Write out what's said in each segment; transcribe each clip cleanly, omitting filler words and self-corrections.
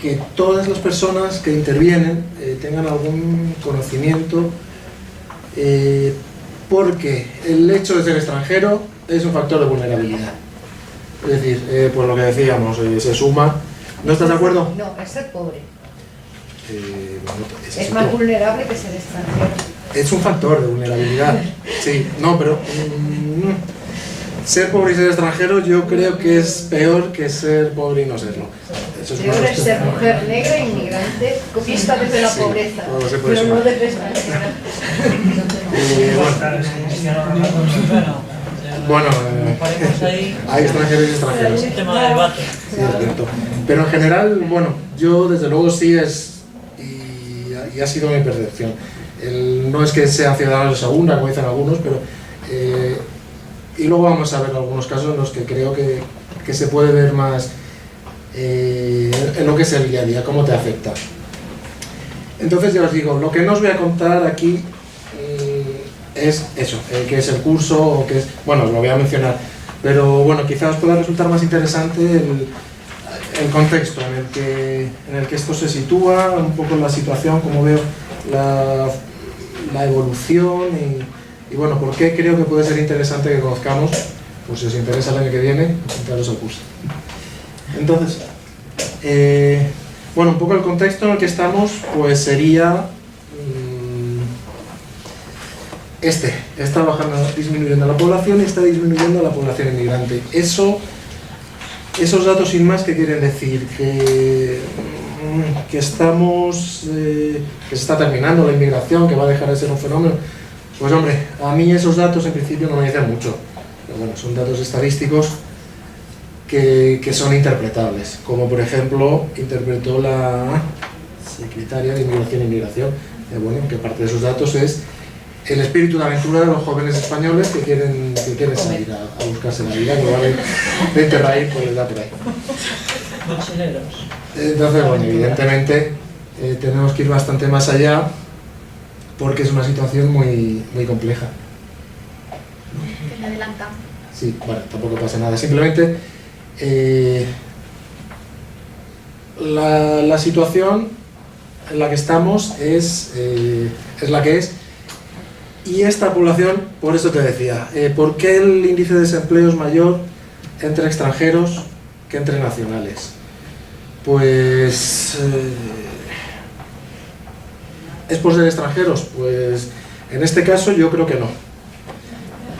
que todas las personas que intervienen tengan algún conocimiento, porque el hecho de ser extranjero es un factor de vulnerabilidad. Es decir, pues lo que decíamos, se suma. ¿No estás de acuerdo? No, es ser pobre. Bueno, Es más vulnerable que ser extranjero. Es un factor de vulnerabilidad, sí, no, pero ser pobre y ser extranjero yo creo que es peor que ser pobre y no serlo. Eso es peor es ser mujer negra, inmigrante, vista desde la pobreza, pero no desde extranjera. Bueno, hay extranjeros y extranjeros. Es un tema de debate. Sí, es cierto. Pero en general, bueno, yo desde luego sí y ha sido mi percepción. No es que sea ciudadano de segunda, como dicen algunos, pero y luego vamos a ver algunos casos en los que creo que se puede ver más en lo que es el día a día, cómo te afecta. Entonces ya os digo, lo que no os voy a contar aquí es eso, que es el curso, o que es, bueno, os lo voy a mencionar, pero bueno, quizás os pueda resultar más interesante el contexto en el que esto se sitúa, un poco la situación, cómo veo la evolución y bueno, por qué creo que puede ser interesante que conozcamos, pues si os interesa el año que viene, entraros al curso. Entonces, bueno, un poco el contexto en el que estamos, pues sería está bajando, disminuyendo la población y está disminuyendo la población inmigrante. Esos datos sin más, ¿qué quieren decir? Que estamos, que se está terminando la inmigración, que va a dejar de ser un fenómeno. Pues hombre, a mí esos datos en principio no me dicen mucho, pero bueno, son datos estadísticos que son interpretables, como por ejemplo interpretó la secretaria de Inmigración e Inmigración, bueno, que parte de esos datos es el espíritu de aventura de los jóvenes españoles que quieren salir a buscarse la vida, que vale de Interrail, pues les da por ahí. Mochileros. Entonces, bueno, evidentemente tenemos que ir bastante más allá porque es una situación muy, muy compleja. Que me adelantan. Sí, bueno, tampoco pasa nada. Simplemente la situación en la que estamos es la que es. Y esta población, por eso te decía, ¿por qué el índice de desempleo es mayor entre extranjeros que entre nacionales? Pues ¿es por ser extranjeros? Pues en este caso yo creo que no.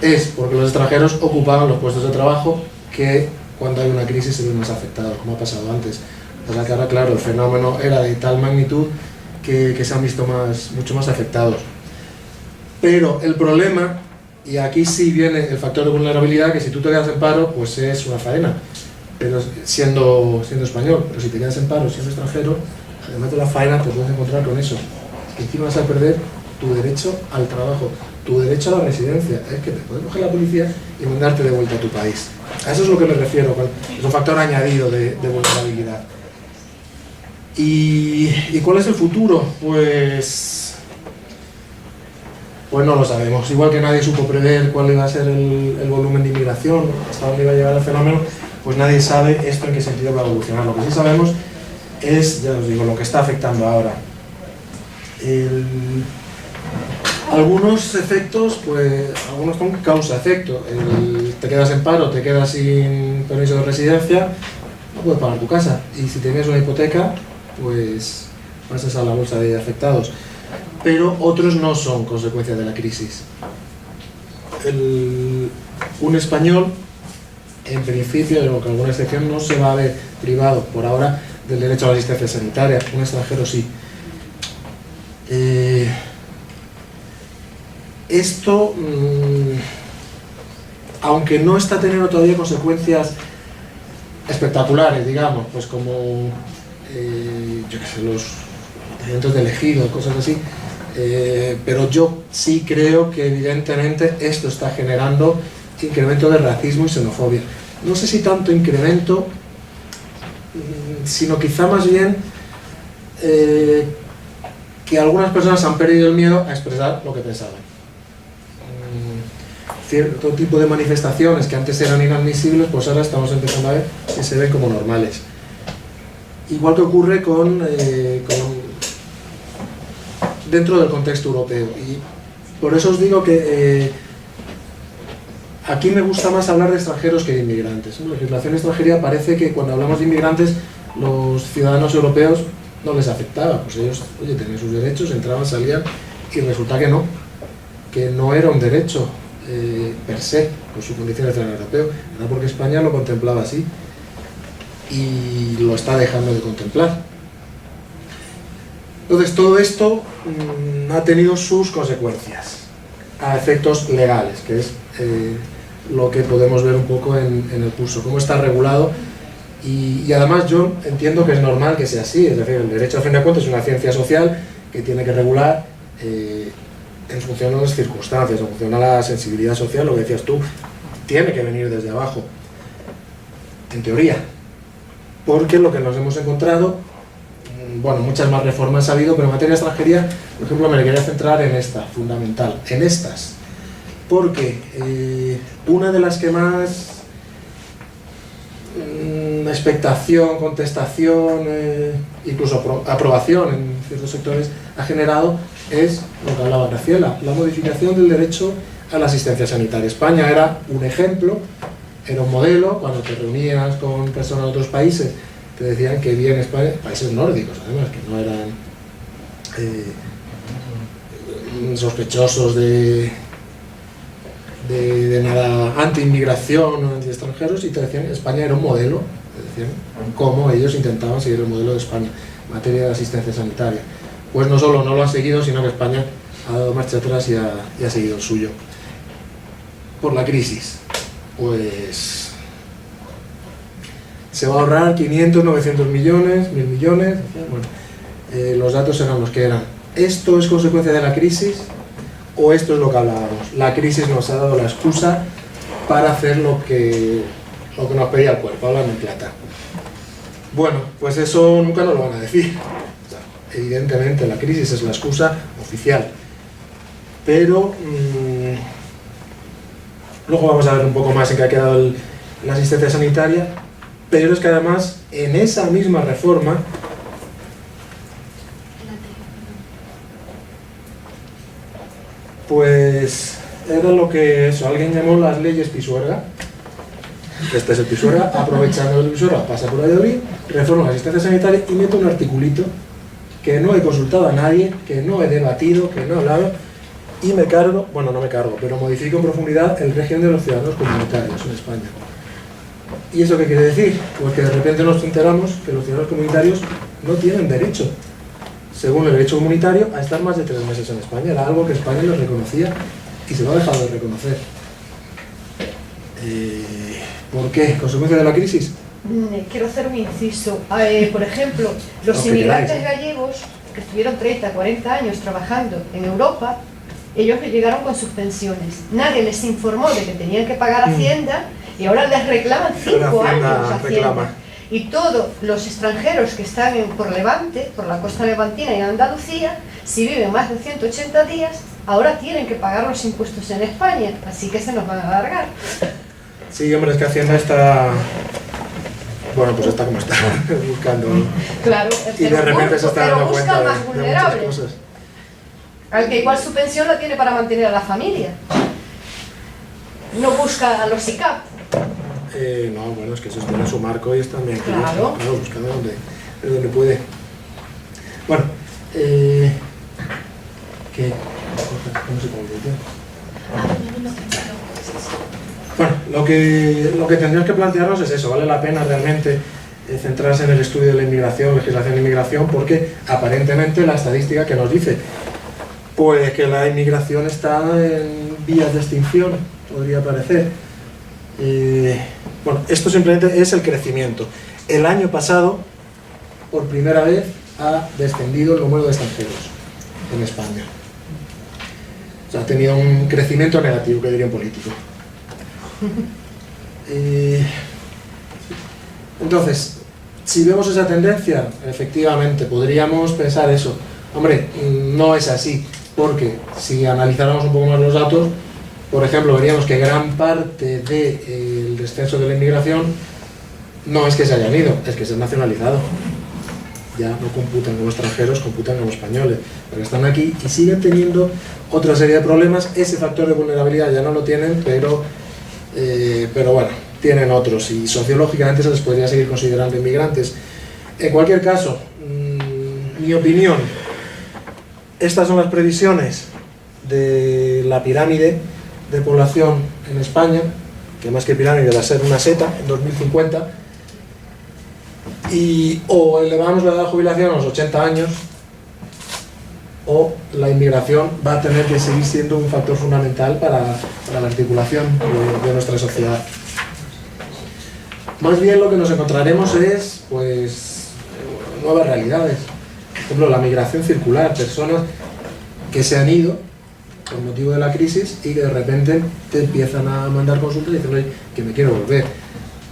Es porque los extranjeros ocupaban los puestos de trabajo que cuando hay una crisis se ven más afectados, como ha pasado antes. O sea que ahora, claro, el fenómeno era de tal magnitud que se han visto mucho más afectados. Pero el problema, y aquí sí viene el factor de vulnerabilidad, que si tú te quedas en paro, pues es una faena, pero siendo español. Pero si te quedas en paro siendo extranjero, además de la faena te puedes encontrar con eso, que encima vas a perder tu derecho al trabajo, tu derecho a la residencia. Es que te puede coger la policía y mandarte de vuelta a tu país. A eso es lo que me refiero, es un factor añadido de vulnerabilidad. ¿Y cuál es el futuro? Pues no lo sabemos. Igual que nadie supo prever cuál iba a ser el volumen de inmigración, hasta dónde iba a llegar el fenómeno, pues nadie sabe esto en qué sentido va a evolucionar. Lo que sí sabemos es, ya os digo, lo que está afectando ahora. Algunos efectos, pues algunos con causa-efecto. Te quedas en paro, te quedas sin permiso de residencia, no puedes pagar tu casa. Y si tienes una hipoteca, pues pasas a la bolsa de afectados. Pero otros no son consecuencia de la crisis. Un español, en principio, con alguna excepción, no se va a ver privado por ahora del derecho a la asistencia sanitaria. Un extranjero sí. Esto, aunque no está teniendo todavía consecuencias espectaculares, digamos, pues como yo qué sé, los ayuntamientos de elegido, cosas así, pero yo sí creo que evidentemente esto está generando incremento de racismo y xenofobia. No sé si tanto incremento, sino quizá más bien que algunas personas han perdido el miedo a expresar lo que pensaban. Cierto tipo de manifestaciones que antes eran inadmisibles, pues ahora estamos empezando a ver que se ven como normales. igual que ocurre dentro del contexto europeo. Y por eso os digo que aquí me gusta más hablar de extranjeros que de inmigrantes. En la legislación extranjera parece que cuando hablamos de inmigrantes, los ciudadanos europeos no les afectaba. Pues ellos, oye, tenían sus derechos, entraban, salían, y resulta que no era un derecho per se, por su condición de ciudadano europeo. Era porque España lo contemplaba así y lo está dejando de contemplar. Entonces todo esto ha tenido sus consecuencias a efectos legales, que es lo que podemos ver un poco en el curso, cómo está regulado, y además yo entiendo que es normal que sea así. Es decir, el derecho a fin de cuentas es una ciencia social que tiene que regular en función a las circunstancias, en función a la sensibilidad social. Lo que decías tú, tiene que venir desde abajo, en teoría, porque lo que nos hemos encontrado, bueno, muchas más reformas ha habido, pero en materia de extranjería, por ejemplo, me quería centrar en esta, fundamental, en estas, porque una de las que más expectación, contestación, incluso aprobación en ciertos sectores ha generado es lo que hablaba Graciela, la modificación del derecho a la asistencia sanitaria. España era un ejemplo, era un modelo. Cuando te reunías con personas de otros países te decían que bien España, países nórdicos además, que no eran sospechosos de nada, anti-inmigración o anti-extranjeros, y te decían que España era un modelo, te decían cómo ellos intentaban seguir el modelo de España en materia de asistencia sanitaria. Pues no solo no lo han seguido, sino que España ha dado marcha atrás y ha seguido el suyo. Por la crisis, pues se va a ahorrar 500, 900 millones, 1000 millones, bueno, los datos eran los que eran. ¿Esto es consecuencia de la crisis o esto es lo que hablábamos? La crisis nos ha dado la excusa para hacer lo que nos pedía el cuerpo, hablando en plata. Bueno, pues eso nunca nos lo van a decir. O sea, evidentemente la crisis es la excusa oficial, pero luego vamos a ver un poco más en qué ha quedado la asistencia sanitaria. Pero es que además en esa misma reforma pues era lo que alguien llamó las leyes Pisuerga. Este es el Pisuerga, aprovechando el Pisuerga, pasa por Valladolid, reforma la asistencia sanitaria y mete un articulito que no he consultado a nadie, que no he debatido, que no he hablado, y me cargo, bueno, no me cargo, pero modifico en profundidad el régimen de los ciudadanos comunitarios en España. ¿Y eso qué quiere decir? Pues que de repente nos enteramos que los ciudadanos comunitarios no tienen derecho, según el derecho comunitario, a estar más de 3 meses en España. Era algo que España les reconocía y se lo ha dejado de reconocer. ¿Por qué? ¿Consecuencia de la crisis? Quiero hacer un inciso. Por ejemplo, los inmigrantes gallegos que estuvieron 30, 40 años trabajando en Europa, ellos llegaron con sus pensiones. Nadie les informó de que tenían que pagar Hacienda y ahora les reclaman 5 años Hacienda. Y todos los extranjeros que están por Levante, por la costa levantina y en Andalucía, si viven más de 180 días, ahora tienen que pagar los impuestos en España, así que se nos van a alargar. Sí, hombre, es que Hacienda está... Bueno, pues está como está, buscando... Claro, y de repente se está dando cuenta busca más vulnerables, muchas cosas. al que igual su pensión la tiene para mantener a la familia. No busca a los ICAP. No, bueno, es que eso tiene su marco y está bien. Claro. Claro, buscando donde puede. Bueno, ¿qué? ¿Cómo se pone el tiempo? Bueno, lo que tendríamos que plantearnos es eso. ¿Vale la pena realmente centrarse en el estudio de la inmigración, legislación de inmigración? Porque aparentemente la estadística que nos dice pues que la inmigración está en vías de extinción, podría parecer. Bueno, esto simplemente es el crecimiento. El año pasado, por primera vez, ha descendido el número de extranjeros en España. O sea, ha tenido un crecimiento negativo, que diría un político. Entonces, si vemos esa tendencia, efectivamente, podríamos pensar eso. Hombre, no es así, porque si analizáramos un poco más los datos, por ejemplo, veríamos que gran parte del descenso de la inmigración no es que se hayan ido, es que se han nacionalizado. ya no computan como extranjeros, computan como españoles, porque están aquí y siguen teniendo otra serie de problemas. Ese factor de vulnerabilidad ya no lo tienen, pero bueno, tienen otros y sociológicamente se les podría seguir considerando inmigrantes. En cualquier caso, mi opinión, estas son las previsiones de la pirámide de población en España, que más que pirámide va a ser una seta en 2050, y o elevamos la edad de jubilación a los 80 años, o la inmigración va a tener que seguir siendo un factor fundamental para la articulación de nuestra sociedad. Más bien lo que nos encontraremos es, pues, nuevas realidades. Por ejemplo, la migración circular, personas que se han ido por motivo de la crisis y que de repente te empiezan a mandar consultas y dicen, oye, que me quiero volver,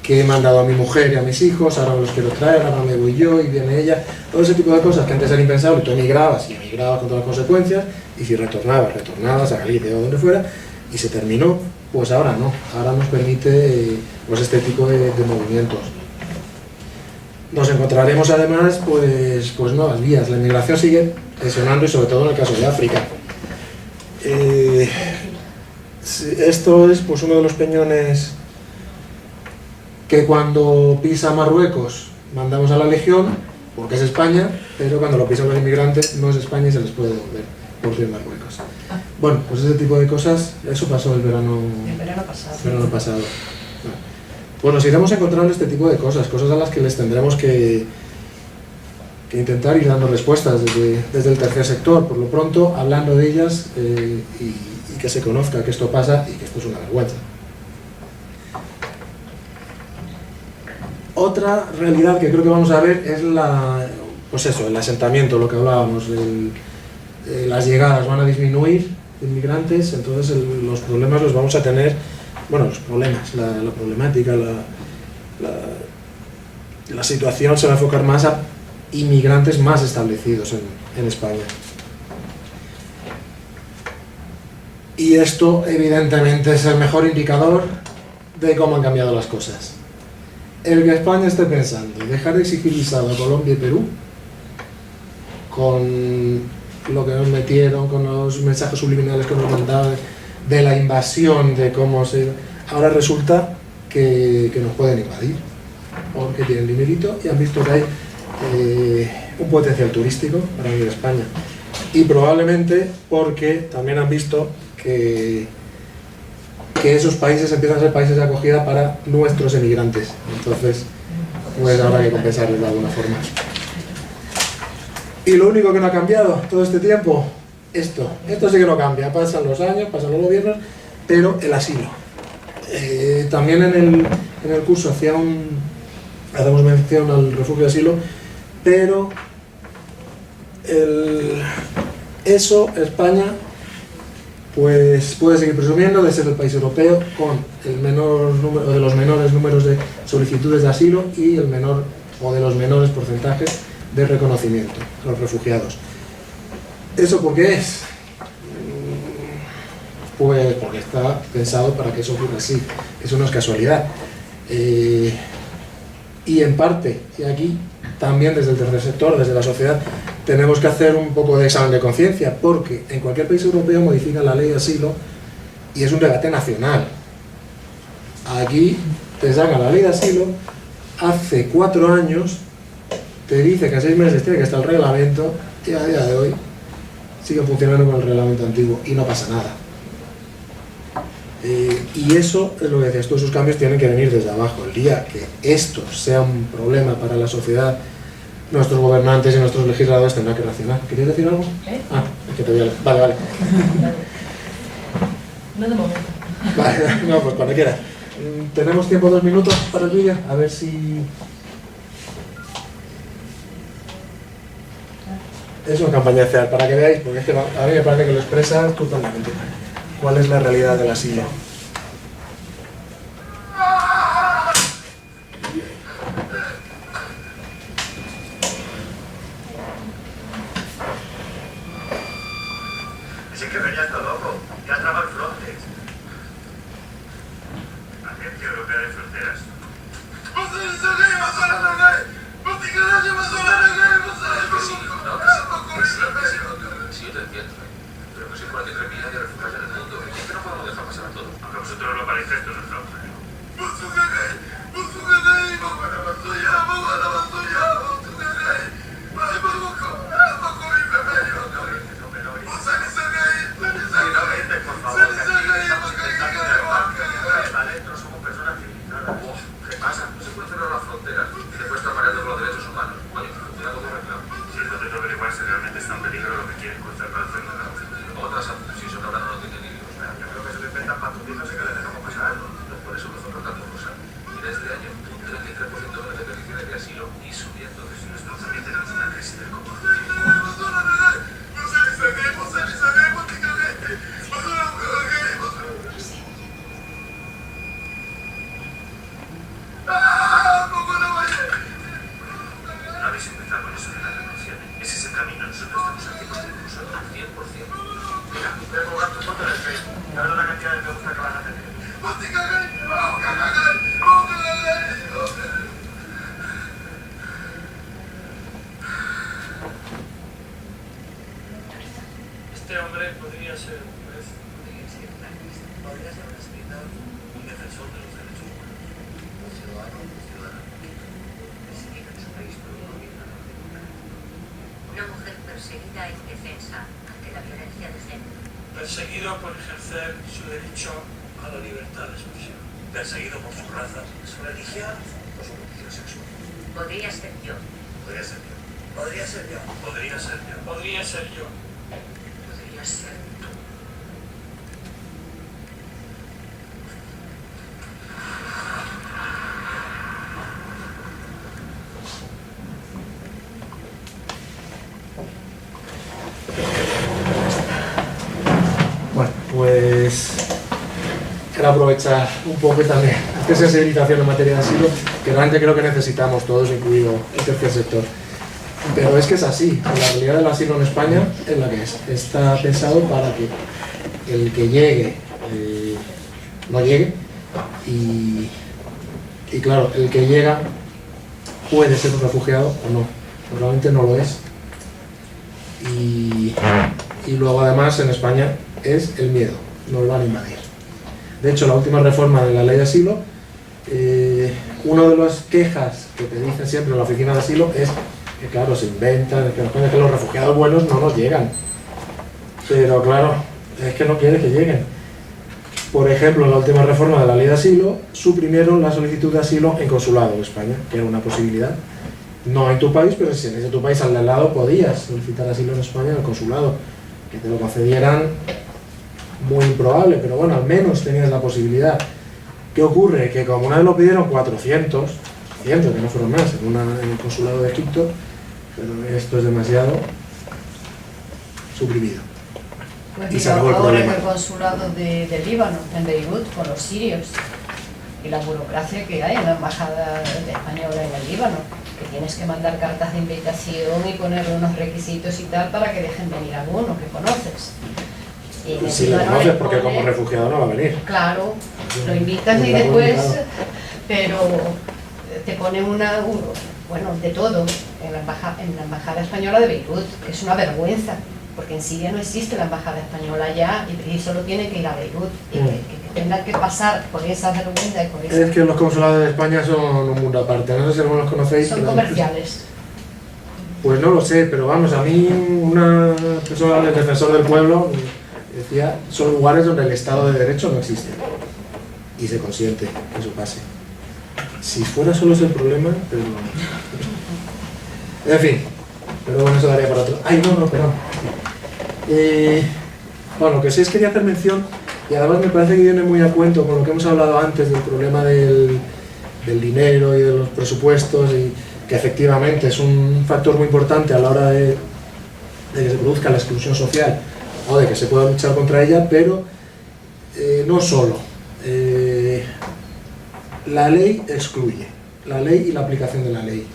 que he mandado a mi mujer y a mis hijos, ahora los quiero traer, ahora me voy yo y viene ella. Todo ese tipo de cosas que antes era impensable, tú emigrabas con todas las consecuencias, y si retornabas a Galicia o donde fuera, y se terminó. Pues ahora no, ahora nos permite pues este tipo de movimientos. Nos encontraremos además pues nuevas vías. La inmigración sigue presionando, y sobre todo en el caso de África. Esto es pues uno de los peñones que cuando pisa Marruecos mandamos a la Legión, porque es España, pero cuando lo pisan los inmigrantes no es España y se les puede devolver por ser Marruecos. Bueno, pues ese tipo de cosas, eso pasó el verano pasado. Bueno, pues nos iremos encontrando este tipo de cosas a las que les tendremos que intentar ir dando respuestas desde el tercer sector, por lo pronto hablando de ellas y que se conozca que esto pasa y que esto es una vergüenza. Otra realidad que creo que vamos a ver es el asentamiento, lo que hablábamos, las llegadas van a disminuir de inmigrantes, entonces los problemas los vamos a tener, bueno, los problemas, la problemática, la situación se va a enfocar más a inmigrantes más establecidos en España. Y esto evidentemente es el mejor indicador de cómo han cambiado las cosas. El que España esté pensando dejar de exigir visado a Colombia y Perú, con lo que nos metieron, con los mensajes subliminales que nos mandaban de la invasión, de cómo ahora resulta que nos pueden invadir, porque tienen dinerito y han visto que hay un potencial turístico para venir a España. Y probablemente porque también han visto que esos países empiezan a ser países de acogida para nuestros emigrantes. Entonces, pues habrá que compensarles de alguna forma. Y lo único que no ha cambiado todo este tiempo, esto sí que no cambia. Pasan los años, pasan los gobiernos, pero el asilo. También en el curso hacemos mención al refugio de asilo, pero España pues puede seguir presumiendo de ser el país europeo con el menor número, de los menores números de solicitudes de asilo y el menor o de los menores porcentajes de reconocimiento a los refugiados. ¿Eso por qué es? Pues porque está pensado para que eso ocurra así. Eso no es casualidad. Y en parte, y aquí también desde el tercer sector, desde la sociedad, tenemos que hacer un poco de examen de conciencia, porque en cualquier país europeo modifican la ley de asilo y es un debate nacional. Aquí te sacan la ley de asilo, hace 4 años te dice que en 6 meses tiene que estar el reglamento y a día de hoy sigue funcionando con el reglamento antiguo y no pasa nada. Y eso es lo que decías, todos esos cambios tienen que venir desde abajo. El día que esto sea un problema para la sociedad, nuestros gobernantes y nuestros legisladores tendrán que reaccionar. ¿Querías decir algo? Ah, es que te voy a... Vale. No de momento. Vale, no, pues cuando quieras. Tenemos tiempo, 2 minutos para el vídeo, a ver si... Es una campaña de CEAR, para que veáis, porque es que a mí me parece que lo expresa totalmente. ¿Cuál es la realidad del asilo? Sí que venías todo loco. Ya traba el Frontex. Agencia Europea de Fronteras. Sí, yo te entiendo, pero que soy 43 millones de refugiados en el mundo. Es que no podemos dejar pasar a todos. Aunque vosotros lo parecéis, esto es un fraude. Este hombre podría ser un juez, podría ser un escritor, un defensor de los derechos humanos, un ciudadano, perseguido en su país por un gobierno norteamericano. Una mujer perseguida e indefensa ante la violencia de género. Perseguido por ejercer su derecho a la libertad de expresión. Perseguido por su raza, su religión o su condición sexual. Podría ser yo. Podría ser yo. Podría ser yo. Podría ser yo. Podría ser yo. Podría ser tú. Bueno, pues quiero aprovechar un poco también esta sensibilización en materia de asilo, que realmente creo que necesitamos todos, incluido el tercer sector. Pero es que es así, la realidad del asilo en España es la que es. Está pensado para que el que llegue no llegue y claro, el que llega puede ser un refugiado o no, normalmente no lo es. Y luego además en España es el miedo, nos van a invadir. De hecho, la última reforma de la ley de asilo, una de las quejas que te dicen siempre en la oficina de asilo es que claro, se inventan, que los refugiados buenos no nos llegan. Pero claro, es que no quiere que lleguen. Por ejemplo, en la última reforma de la ley de asilo, suprimieron la solicitud de asilo en consulado en España, que era una posibilidad. No en tu país, pero si en tu país al lado podías solicitar asilo en España en el consulado. Que te lo concedieran, muy improbable, pero bueno, al menos tenías la posibilidad. ¿Qué ocurre? Que como una vez lo pidieron 400, que no fueron más, en el consulado de Egipto, pero esto es demasiado, suprimido. Pues Y se mira, acabó el ahora en problema. el consulado de Líbano, en Beirut, con los sirios, y la burocracia que hay en la embajada española en el Líbano, que tienes que mandar cartas de invitación y ponerle unos requisitos y tal para que dejen venir a alguno que conoces. Y en el Si le Líbano conoces, les porque pone- como refugiado no va a venir. Claro, lo invitas y Claro, después, claro. pero te pone bueno, de todo en la embajada española de Beirut, que es una vergüenza, porque en Siria no existe la embajada española ya y solo tiene que ir a Beirut y que tenga que pasar por esa vergüenza y por esa... Es que los consulados de España son un mundo aparte, no sé si algunos los conocéis. Son pero- comerciales. Pues no lo sé, pero vamos, a mí una persona del defensor del pueblo decía, son lugares donde el Estado de Derecho no existe y se consiente que eso pase. Si fuera solo ese el problema, pero... En fin, pero bueno, eso daría para otro. Ay, no, perdón. Bueno, que sí es quería hacer mención, y además me parece que viene muy a cuento con lo que hemos hablado antes del problema del dinero y de los presupuestos, y que efectivamente es un factor muy importante a la hora de que se produzca la exclusión social o de que se pueda luchar contra ella, pero no solo. La ley excluye, la ley y la aplicación de la ley.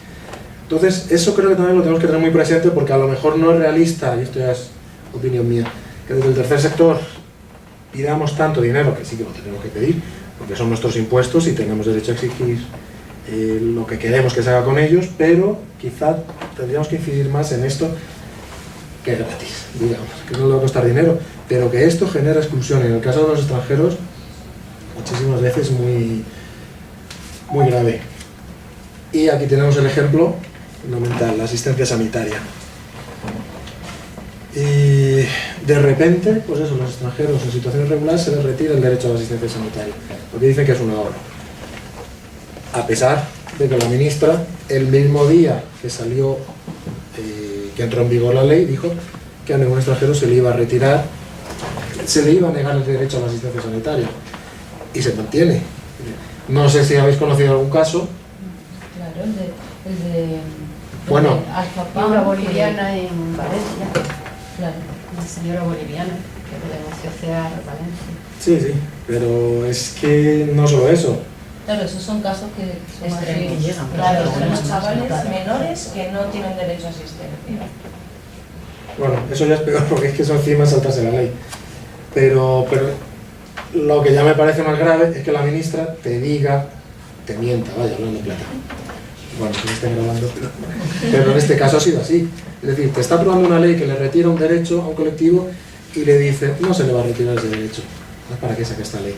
Entonces, eso creo que también lo tenemos que tener muy presente, porque a lo mejor no es realista, y esto ya es opinión mía, que desde el tercer sector pidamos tanto dinero, que sí que lo tenemos que pedir, porque son nuestros impuestos y tenemos derecho a exigir lo que queremos que se haga con ellos, pero quizá tendríamos que incidir más en esto, que es gratis, digamos, que no le va a costar dinero, pero que esto genera exclusión, en el caso de los extranjeros, muchísimas veces muy grave. Y aquí tenemos el ejemplo fundamental, la asistencia sanitaria. Y de repente, pues eso, los extranjeros en situaciones regulares se les retira el derecho a la asistencia sanitaria, porque dicen que es una obra. A pesar de que la ministra, el mismo día que salió, que entró en vigor la ley, dijo que a ningún extranjero se le iba a retirar, se le iba a negar el derecho a la asistencia sanitaria. Y se mantiene. No sé si habéis conocido algún caso. Claro, el de Bueno. Alfapam, Una boliviana en Valencia, Claro. una señora boliviana que denunció CEAR Valencia. Sí, sí, pero es que no solo eso. Claro, esos son casos que son Extremos, así. que llegan, pero Claro, son son los buenos, chavales claro. menores que no tienen derecho a asistencia. Bueno, eso ya es peor porque es que eso encima es saltarse la ley. Pero lo que ya me parece más grave es que la ministra te diga, te mienta, vaya, hablando en plata. Bueno, que me estén grabando, pero en este caso ha sido así. Es decir, te está aprobando una ley que le retira un derecho a un colectivo y le dice, no se le va a retirar ese derecho. ¿Para qué saque esta ley?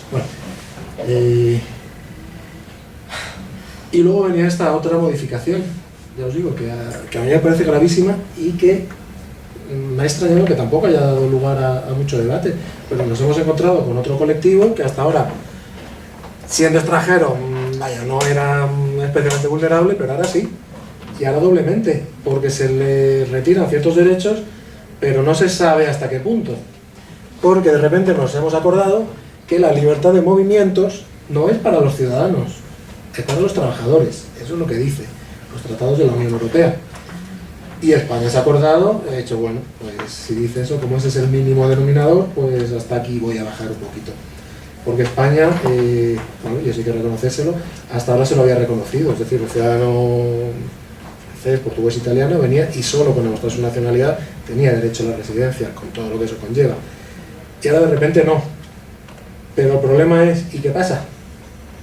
Bueno, y luego venía esta otra modificación, ya os digo, que a mí me parece gravísima y que me ha extrañado que tampoco haya dado lugar a mucho debate, pero nos hemos encontrado con otro colectivo que hasta ahora, siendo extranjero, vaya, no era especialmente vulnerable, pero ahora sí, y ahora doblemente, porque se le retiran ciertos derechos, pero no se sabe hasta qué punto, porque de repente nos hemos acordado que la libertad de movimientos no es para los ciudadanos, es para los trabajadores, eso es lo que dice los tratados de la Unión Europea. Y España se ha acordado, ha dicho, bueno, pues si dice eso, como ese es el mínimo denominador, pues hasta aquí voy a bajar un poquito. Porque España, bueno, y eso hay que reconocérselo, hasta ahora se lo había reconocido, es decir, el ciudadano francés, portugués, italiano venía y solo con demostrar su nacionalidad tenía derecho a la residencia, con todo lo que eso conlleva. Y ahora de repente no. Pero el problema es, ¿y qué pasa?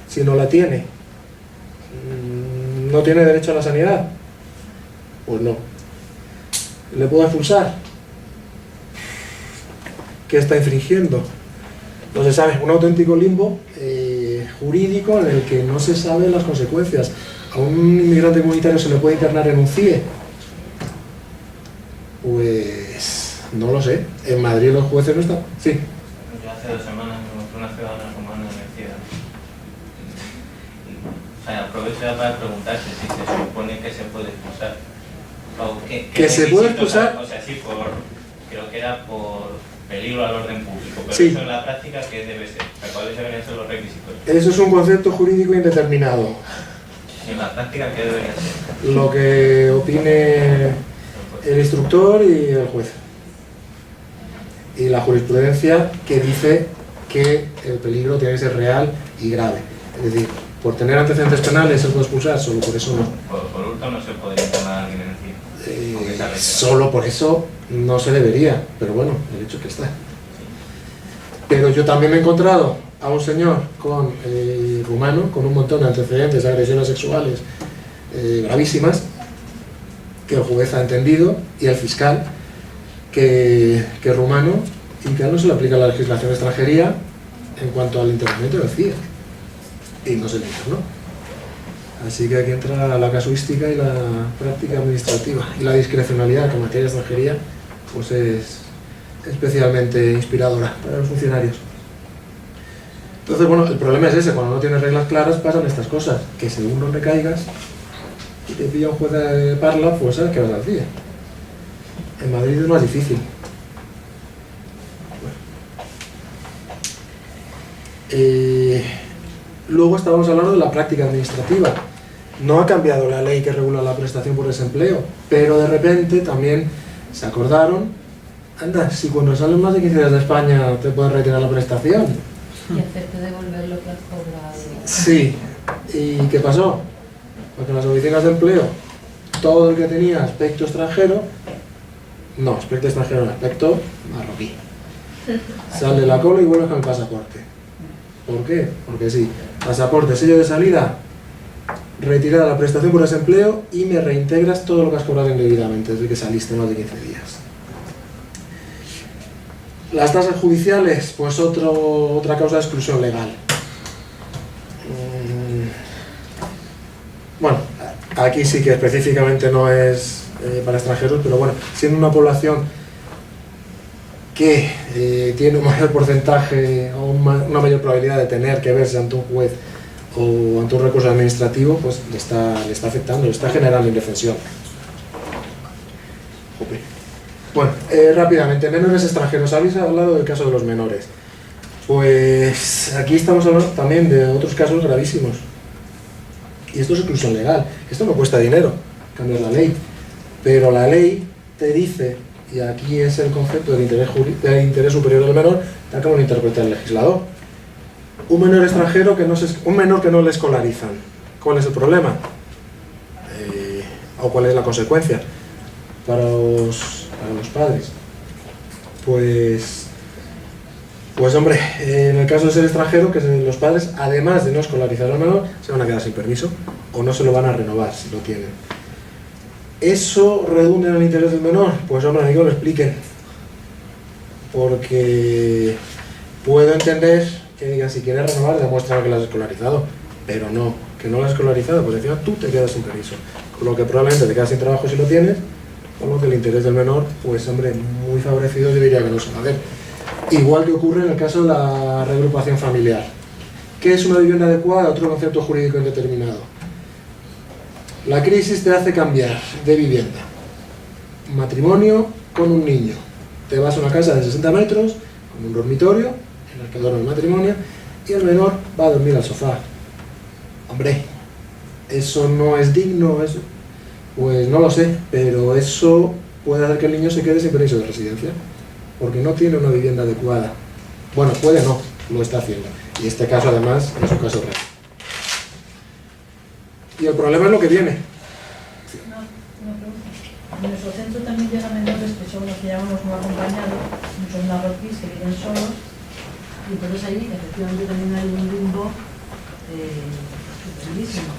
Si no la tiene, ¿no tiene derecho a la sanidad? Pues no. ¿Le puedo expulsar? ¿Qué está infringiendo? No se sabe, un auténtico limbo jurídico en el que no se saben las consecuencias. ¿A un inmigrante comunitario se le puede internar en un CIE? Pues no lo sé. En Madrid los jueces no están. Sí. Yo hace 2 semanas me mostré una ciudadana romana en el CIE. O sea, aprovecho ya para preguntarse si se supone que se puede expulsar. ¿Que se puede expulsar? O sea, sí, creo que era por peligro al orden público, pero sí. Eso en la práctica, ¿qué debe ser? ¿Cuáles deberían ser los requisitos? Eso es un concepto jurídico indeterminado. ¿Y en la práctica qué debería ser? Lo que opine el instructor y el juez. Y la jurisprudencia que dice que el peligro tiene que ser real y grave. Es decir, por tener antecedentes penales se puede expulsar, solo por eso no. Por hurto no se podría internar a alguien en el CIE. Solo por eso no se debería, pero bueno, el hecho es que está. Pero yo también me he encontrado a un señor rumano con un montón de antecedentes de agresiones sexuales gravísimas, que el juez ha entendido, y el fiscal, que es rumano, y que a él no se le aplica la legislación de extranjería en cuanto al internamiento del CIE, y no se le internó. Así que aquí entra la casuística y la práctica administrativa, y la discrecionalidad, que en materia de extranjería pues es especialmente inspiradora para los funcionarios. Entonces, bueno, el problema es ese: cuando no tienes reglas claras pasan estas cosas, que según no recaigas y te pilla un juez de parla, pues sabes que vas al CIE. En Madrid es más difícil. Bueno. Luego estábamos hablando de la práctica administrativa. No ha cambiado la ley que regula la prestación por desempleo, pero de repente también se acordaron, anda, si cuando salen más de 15 días de España te pueden retirar la prestación. Y hacerte devolver lo que has cobrado. Sí. ¿Y qué pasó? Porque en las oficinas de empleo, todo el que tenía aspecto extranjero, no, aspecto extranjero, aspecto marroquí, sale la cola y vuelve con el pasaporte. ¿Por qué? Porque sí, pasaporte, sello de salida, Retira la prestación por desempleo y me reintegras todo lo que has cobrado indebidamente desde que saliste, más de 15 días. Las tasas judiciales, pues otra causa de exclusión legal. Bueno, aquí sí que específicamente no es para extranjeros, pero bueno, siendo una población que tiene un mayor porcentaje o una mayor probabilidad de tener que verse ante un juez o ante un recurso administrativo, pues le está afectando, le está generando indefensión. Jope. Bueno, rápidamente, menores extranjeros. Habéis hablado del caso de los menores. Pues aquí estamos hablando también de otros casos gravísimos. Y esto es exclusión legal. Esto no cuesta dinero, cambiar la ley. Pero la ley te dice, y aquí es el concepto del interés superior del menor, tal como lo interpreta el legislador. Un menor extranjero un menor que no le escolarizan. ¿Cuál es el problema? ¿O cuál es la consecuencia para los padres? Pues hombre, en el caso de ser extranjero, que los padres, además de no escolarizar al menor, se van a quedar sin permiso o no se lo van a renovar si lo tienen. ¿Eso redunda en el interés del menor? Pues hombre, amigo, lo expliquen. Porque puedo entender que digan, si quieres renovar, demuestra que lo has escolarizado. Pero no, que no lo has escolarizado, pues encima tú te quedas sin permiso. Con lo que probablemente te quedas sin trabajo si lo tienes, con lo que el interés del menor, pues hombre, muy favorecido yo diría que no se va a ver. Igual que ocurre en el caso de la reagrupación familiar. ¿Qué es una vivienda adecuada? Otro concepto jurídico indeterminado. La crisis te hace cambiar de vivienda. Matrimonio con un niño. Te vas a una casa de 60 metros, con un dormitorio, en el que duerme el matrimonio, y el menor va a dormir al sofá. Hombre, ¿eso no es digno? ¿Eso? Pues no lo sé, pero eso puede hacer que el niño se quede sin permiso de residencia, porque no tiene una vivienda adecuada. Bueno, puede no, lo está haciendo. Y este caso además es un caso real. Y el problema es lo que viene. Una pregunta. En nuestro centro también llegan menores que son los que llamamos no acompañados, muchos marroquíes que viven solos, y entonces ahí efectivamente también hay un limbo estupendísimo.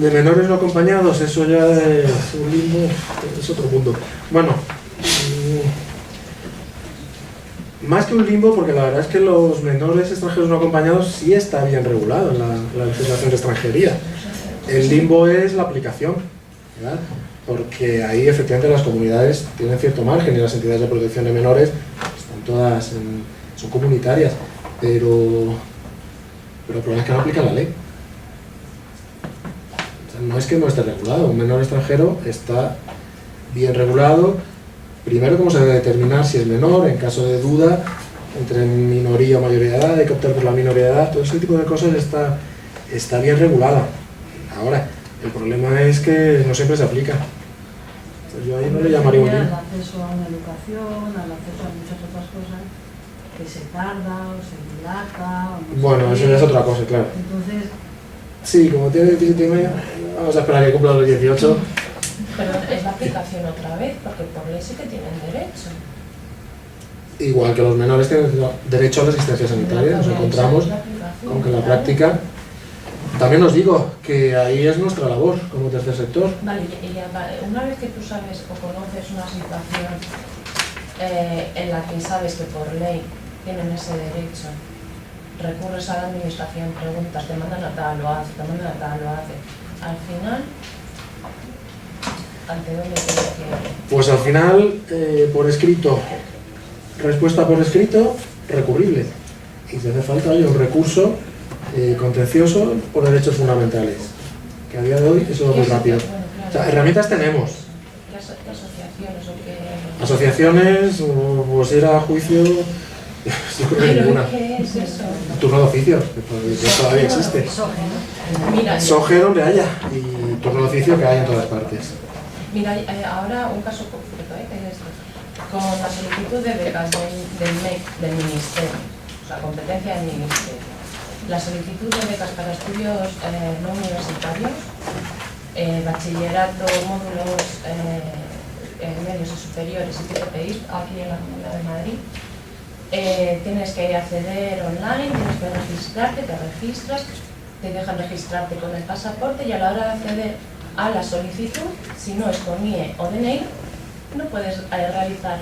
De menores no acompañados, eso ya es un limbo, es otro mundo. Bueno, más que un limbo, porque la verdad es que los menores extranjeros no acompañados sí está bien regulado en la legislación de extranjería. El limbo es la aplicación, ¿verdad? Porque ahí efectivamente las comunidades tienen cierto margen y las entidades de protección de menores están todas, son comunitarias, pero el problema es que no aplican la ley. O sea, no es que no esté regulado, un menor extranjero está bien regulado. Primero, cómo se debe determinar si es menor, en caso de duda, entre minoría o mayoría de edad, hay que optar por la minoría de edad, todo ese tipo de cosas está bien regulada. Ahora, el problema es que no siempre se aplica. Entonces yo ahí no le llamaría un limbo. Al acceso a una educación, al acceso a muchas otras cosas, que se tarda o se dilata. O no bueno, eso ya es otra cosa, claro. Entonces, sí, como tiene 17 y medio, vamos a esperar que cumpla los 18. Pero es la aplicación otra vez, porque por ley sí que tienen derecho. Igual que los menores tienen derecho a la asistencia sanitaria, nos encontramos con que en la práctica. También os digo que ahí es nuestra labor como tercer sector. Vale, y una vez que tú sabes o conoces una situación en la que sabes que por ley tienen ese derecho, recurres a la administración, preguntas, te mandan a tal, lo hace, te mandan a tal, lo hace. Al final, ¿ante dónde tienes que ir? Pues al final, por escrito, respuesta por escrito, recurrible. Y si hace falta, hay un recurso contencioso por derechos fundamentales, que a día de hoy eso es muy rápido. O sea, herramientas tenemos. ¿Qué asociaciones o qué? Asociaciones, pues ir a juicio, yo creo que ninguna. ¿Qué es eso? Turno de oficio, que todavía existe. Mira, SOGE donde haya, y turno de oficio que hay en todas partes. Mira, ahora un caso concreto, que es esto. Con la solicitud de becas del MEC, del Ministerio, o sea, competencia del Ministerio. La solicitud de becas para estudios no universitarios, bachillerato, módulos medios y superiores y TPI aquí en la Comunidad de Madrid, tienes que acceder online, tienes que registrarte, te registras, te dejan registrarte con el pasaporte y a la hora de acceder a la solicitud, si no es con IE o DNI, no puedes realizar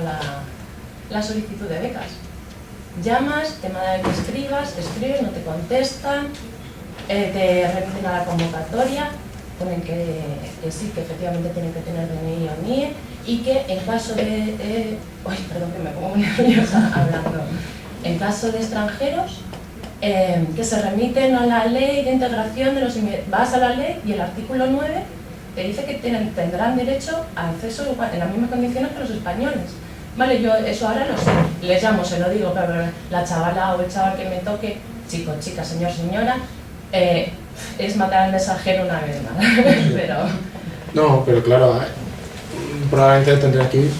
la solicitud de becas. Llamas, te mandan que escribes, no te contestan, te remiten a la convocatoria, ponen que sí, que efectivamente tienen que tener DNI o NIE y que en caso de... perdón, que me pongo muy nerviosa hablando. En caso de extranjeros, que se remiten a la ley de integración de los inmigrantes. Vas a la ley y el artículo 9 te dice que tendrán derecho a acceso en las mismas condiciones que los españoles. Vale, yo eso ahora lo sé, les llamo, se lo digo, pero la chavala o el chaval que me toque, chico, chica, señor, señora, es matar al mensajero una vez más, pero... No, pero claro, probablemente tendría que ir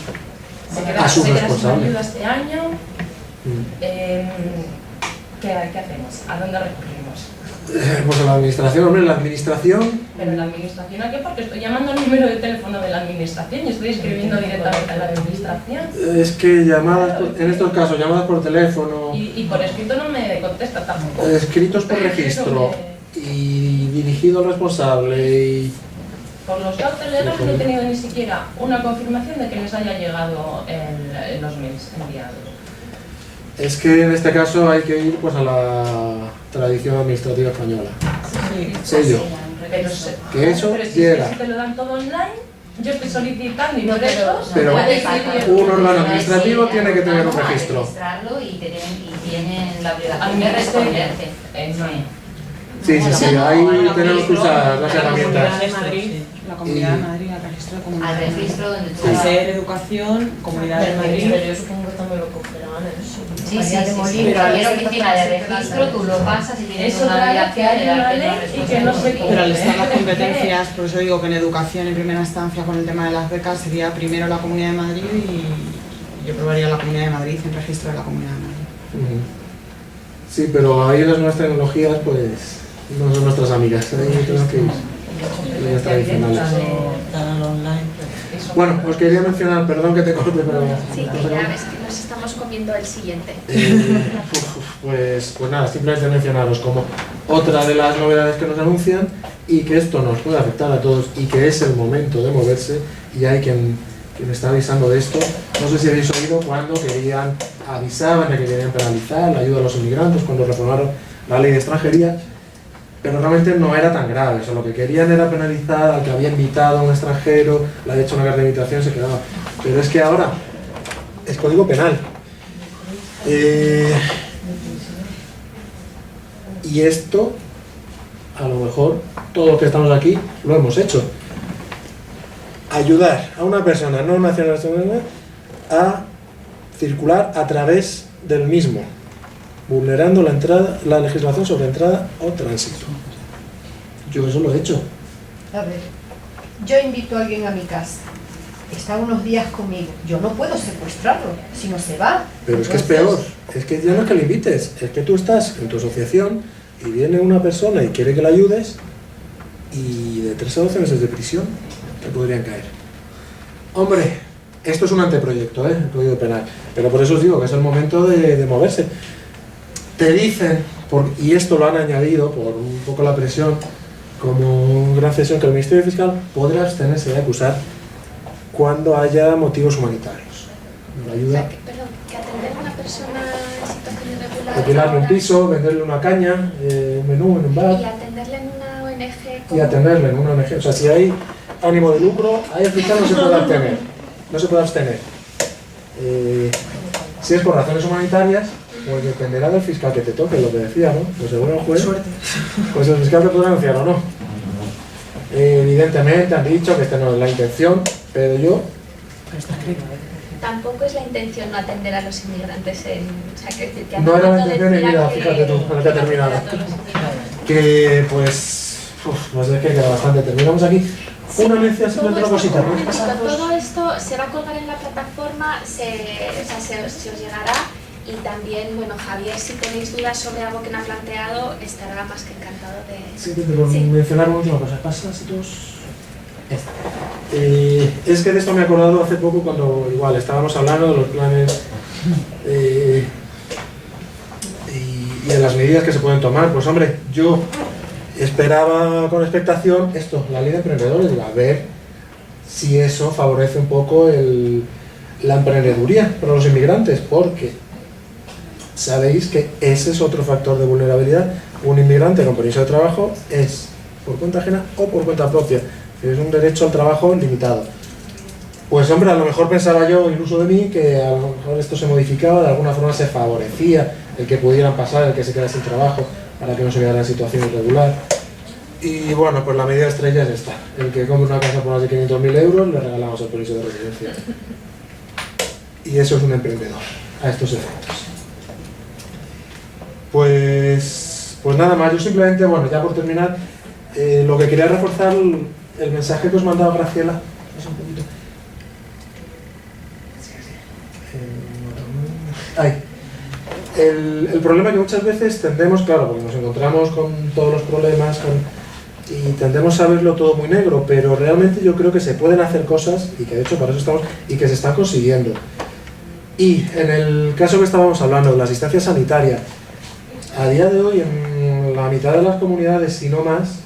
a su responsable. Ayuda este año, ¿qué hacemos? ¿A dónde recurrimos? Pues a la administración, hombre, la administración... ¿Pero la administración a qué? Porque estoy llamando al número de teléfono de la administración y estoy escribiendo directamente a la administración. Es que llamadas, en estos casos, llamadas por teléfono... Y por escrito no me contesta tampoco. Escritos por registro y dirigido al responsable y... Por los datos legales no he tenido ni siquiera una confirmación de que les haya llegado los mails enviados. Es que en este caso hay que ir pues a la tradición administrativa española. Sello. Que eso pero si llega. te lo dan todo online, yo estoy solicitando ingresos. Pero un órgano administrativo tiene que tener un registro. Registrarlo y tienen la obligación de responderte. Sí, ahí tenemos que usar las herramientas. La Comunidad de Madrid, al registro de Comunidad. Al registro donde tú Al ser educación, Comunidad de Madrid. Yo supongo que también lo cogerán eso. Sí, pero cualquier oficina de registro tú lo pasas y tienes una obligación de darte una respuesta. Pero al estar las competencias, por eso digo que en educación en primera instancia con el tema de las becas sería primero la Comunidad de Madrid y yo probaría la Comunidad de Madrid en registro de la Comunidad de Madrid. Sí, pero ahí las nuevas tecnologías pues no son nuestras amigas, ahí tenemos que ir. Las tradicionales. Bueno, os quería mencionar, perdón que te corte, pero... Sí, que ya ves que nos estamos comiendo el siguiente. Pues nada, simplemente mencionaros como otra de las novedades que nos anuncian y que esto nos puede afectar a todos y que es el momento de moverse y hay quien está avisando de esto. No sé si habéis oído cuando avisaban de que querían penalizar la ayuda a los inmigrantes cuando reformaron la ley de extranjería. Pero realmente no era tan grave, o sea, lo que querían era penalizar al que había invitado a un extranjero, le había hecho una carta de invitación y se quedaba. Pero es que ahora es código penal. Y esto, a lo mejor, todos los que estamos aquí lo hemos hecho. Ayudar a una persona no nacional a circular a través del mismo, vulnerando la legislación sobre entrada o tránsito. Yo eso lo he hecho. A ver, yo invito a alguien a mi casa, está unos días conmigo, yo no puedo secuestrarlo, si no se va. Pero es que es peor, es que ya no es que le invites, es que tú estás en tu asociación y viene una persona y quiere que la ayudes y de 3 a 12 meses de prisión te podrían caer. Hombre, esto es un anteproyecto, el Código Penal, pero por eso os digo que es el momento de moverse. Te dicen, y esto lo han añadido por un poco la presión, como gran cesión, que el Ministerio Fiscal podrá abstenerse de acusar cuando haya motivos humanitarios. Nos ayuda Que atender a una persona en situación irregular... alquilarle un piso, venderle una caña, un menú en un bar... Y atenderle en una ONG... Y atenderle en una ONG. O sea, si hay ánimo de lucro, ahí el fiscal no se puede abstener. No se puede abstener. Si es por razones humanitarias, pues dependerá del fiscal que te toque, lo que decía, ¿no? Pues según el juez, pues el fiscal te podrá anunciar o no. Evidentemente han dicho que esta no es la intención, pero yo... Tampoco es la intención no atender a los inmigrantes o sea, que no era la intención ni vida, fíjate tú, con la que ha terminado. Que pues es que queda bastante. Terminamos aquí. Una mención, simplemente una cosita. Todo esto se va a colgar en la plataforma, se os llegará. Y también, bueno, Javier, si tenéis dudas sobre algo que me ha planteado, estará más que encantado de... Sí, pero mencionar una última cosa. ¿Pasas todos? Es que de esto me he acordado hace poco cuando igual estábamos hablando de los planes y de las medidas que se pueden tomar. Pues hombre, yo esperaba con expectación esto, la ley de emprendedores, a ver si eso favorece un poco la emprendeduría para los inmigrantes, porque sabéis que ese es otro factor de vulnerabilidad. Un inmigrante con permiso de trabajo es por cuenta ajena o por cuenta propia, es un derecho al trabajo limitado. Pues hombre, a lo mejor pensaba yo, iluso de mí, que a lo mejor esto se modificaba, de alguna forma se favorecía el que pudieran pasar, el que se quedara sin trabajo, para que no se quedara en situación irregular. Y bueno, pues la medida estrella es esta: el que compre una casa por más de 500.000 euros, le regalamos el permiso de residencia. Y eso es un emprendedor, a estos efectos. Pues nada más, yo simplemente, bueno, ya por terminar, lo que quería reforzar, el mensaje que os mandaba Graciela, es un poquito... El problema que muchas veces tendemos, claro, porque nos encontramos con todos los problemas y tendemos a verlo todo muy negro, pero realmente yo creo que se pueden hacer cosas, y que de hecho para eso estamos, y que se están consiguiendo. Y en el caso que estábamos hablando de la asistencia sanitaria, a día de hoy en la mitad de las comunidades, si no más,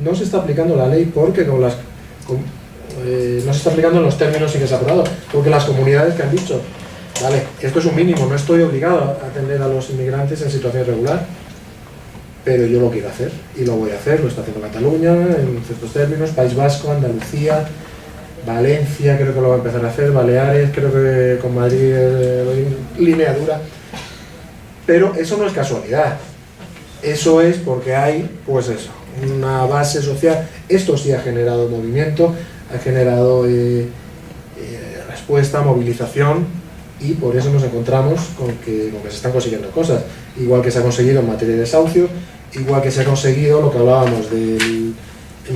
no se está aplicando la ley, porque no se está aplicando en los términos en que se ha aprobado, porque las comunidades que han dicho, vale, esto es un mínimo, no estoy obligado a atender a los inmigrantes en situación irregular, pero yo lo quiero hacer y lo voy a hacer, lo está haciendo Cataluña en ciertos términos, País Vasco, Andalucía, Valencia creo que lo va a empezar a hacer, Baleares, creo que con Madrid línea dura, pero eso no es casualidad, eso es porque hay, pues eso, una base social. Esto sí ha generado movimiento, ha generado respuesta, movilización, y por eso nos encontramos con que se están consiguiendo cosas, igual que se ha conseguido en materia de desahucio, igual que se ha conseguido lo que hablábamos en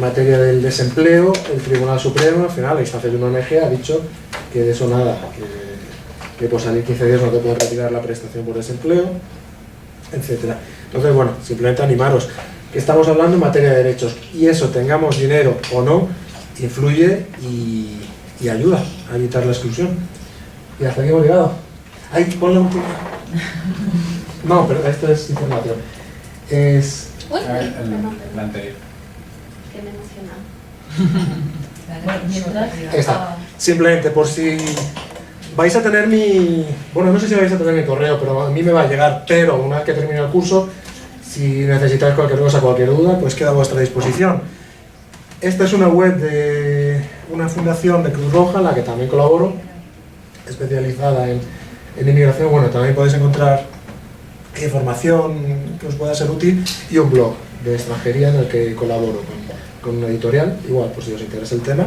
materia del desempleo. El Tribunal Supremo, al final, la instancia de una ONG ha dicho que de eso nada, que por salir 15 días no te pueden retirar la prestación por desempleo, etc. Entonces, bueno, simplemente animaros, que estamos hablando en materia de derechos, y eso, tengamos dinero o no, influye y ayuda a evitar la exclusión. Y hasta aquí hemos llegado. ¡Ay, pon la última! No, pero esto es información. Es... Uy, la anterior. Que me emociona. Esta. Simplemente por si vais a tener bueno, no sé si vais a tener mi correo, pero a mí me va a llegar, pero una vez que termine el curso, si necesitáis cualquier cosa, cualquier duda, pues queda a vuestra disposición. Esta es una web de una fundación de Cruz Roja, en la que también colaboro, especializada en inmigración. Bueno, también podéis encontrar información que os pueda ser útil, y un blog de extranjería en el que colaboro con una editorial, igual, por si os interesa el tema.